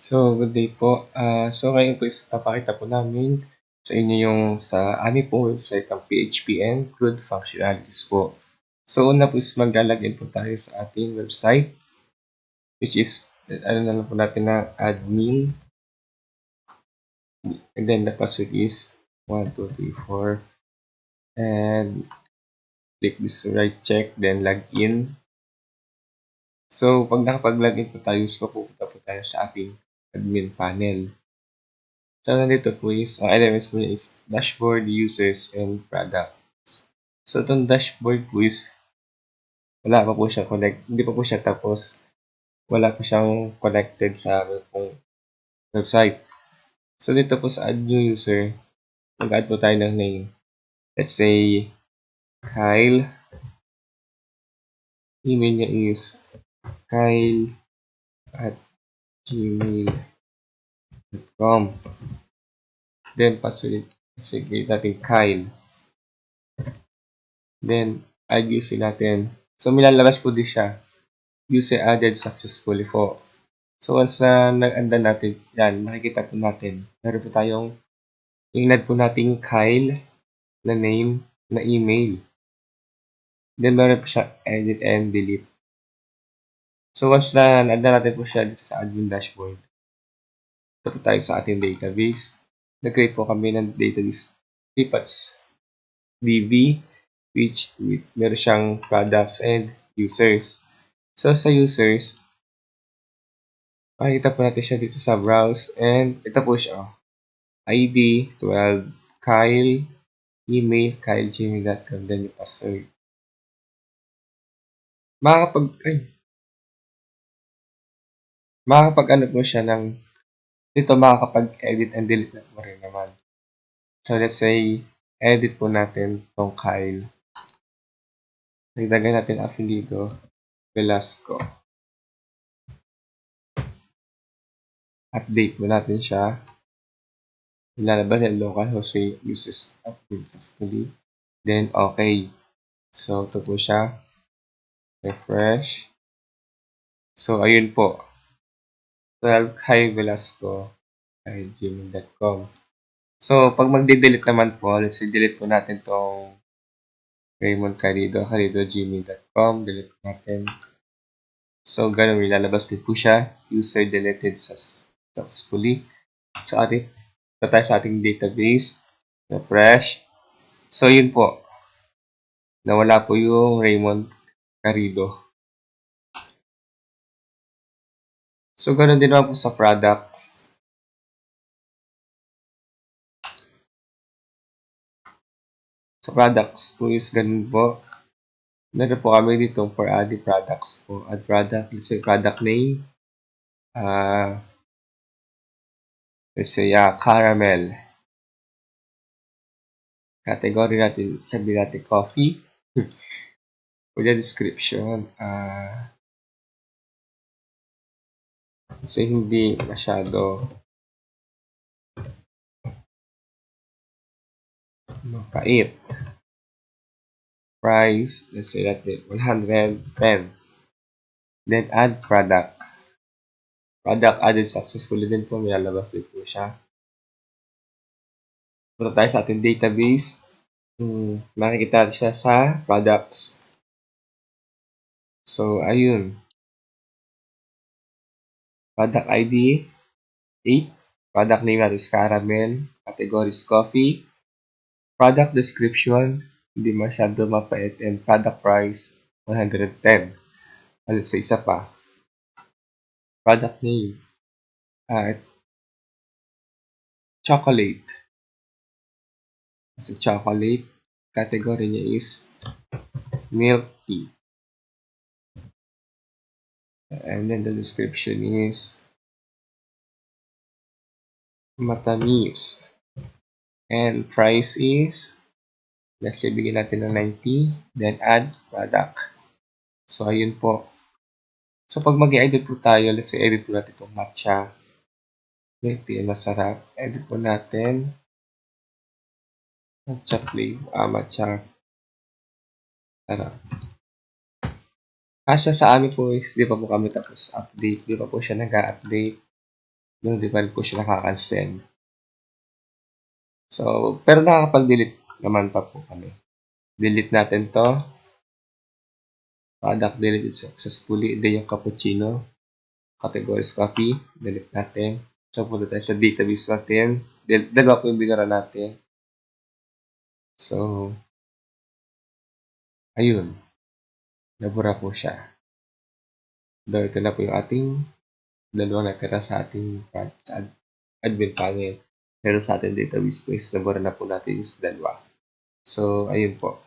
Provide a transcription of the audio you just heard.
So, good day po. So ngayon po is papakita po namin sa inyo yung sa aming pong website ang PHP and CRUD functionalities po. So, una po is maglalagin po tayo sa ating website, which is, ano na lang po natin na admin. And then the password is 1, 2, 3, 4. And click this right check, then login. So, pag nakapag-login po tayo, so pupunta po tayo sa ating admin panel. So, nandito po is, ang elements po niya is dashboard, users, and products. So, itong dashboard po is, wala pa po siya connect, hindi pa po siya tapos, wala pa siyang connected sa aming pong website. So, dito po sa add new user, mag-add po tayo ng name. Let's say, Kyle. Email niya is kyle@gmail.com. Then, password, sige natin Kyle. Then, add user natin. So, milalabas po din siya. User added successfully po. So, once na nag-anda natin, yan, makikita po natin. Meron po tayong, inad po natin Kyle na name, na email. Then, meron po siya edit and delete. So, once na nag-anda natin po siya dito sa admin dashboard, ito po tayo sa ating database. Nag-create po kami ng database DB, which meron siyang products and users. So, sa users, makikita po natin siya dito sa browse, and ito po siya. ID 12 Kyle, email kyle@gmail.com, then yung password. Makakapag ano po siya ng dito, makakapag-edit and delete na po rin naman. So let's say edit po natin tong Kyle. Nagdagay natin Afilido Velasco. Update po natin siya. Ilalabas yung localhost uses successfully. Then okay. So ito po siya. Refresh. So ayun po. 12 Kyle Velasco @gmail.com. So, pag magde-delete naman po, let's say delete po natin tong Raymond Carrido@gmail.com. Delete po natin. So, ganun, ilalabas din po siya. User deleted successfully. So, tayo sa ating database. Refresh. So, yun po. Nawala po yung Raymond Carrido. So, ganun din naman po sa products. Sa products po is ganun po. Meron po kami dito for add products po. Add product, let's say product name. Let's say caramel. Category natin, sabi natin coffee. For the description, kasi hindi masyado mapait. Price, let's say natin 110. Then add product. Product added successfully din po, may lalabas din po siya. Punta tayo sa ating database. Makikita siya sa products. So, ayun. Product ID 8. Product name natin is caramel. Category is coffee. Product description, hindi masyado mapait. And product price, 110. Let's say isa pa. Product name. Chocolate. Kasi chocolate. Category niya is milk tea. And then the description is matamis. And price is, let's say, bigyan natin ng 90. Then add product. So, ayun po. So, pag mag-edit po tayo, let's say, edit po natin itong matcha. Milk tea, masarap. Edit po natin. Matcha flavor. Matcha. Sarap. Asa sa amin po is, di pa po kami tapos update. Di pa po siya nag-update. No, di pa rin po siya nakaka-send. So, pero nakakapag-delete naman pa po kami. Delete natin to. Product deleted successfully. Then yung cappuccino. Categories copy. Delete natin. So, punta tayo sa database natin. Dalawa po yung binara natin. So, ayun. Nabura po siya. So, ito na po yung ating dalawang natira sa ating admin panel. Pero sa ating database space, nabura na po natin yung dalawa. So, ayun po.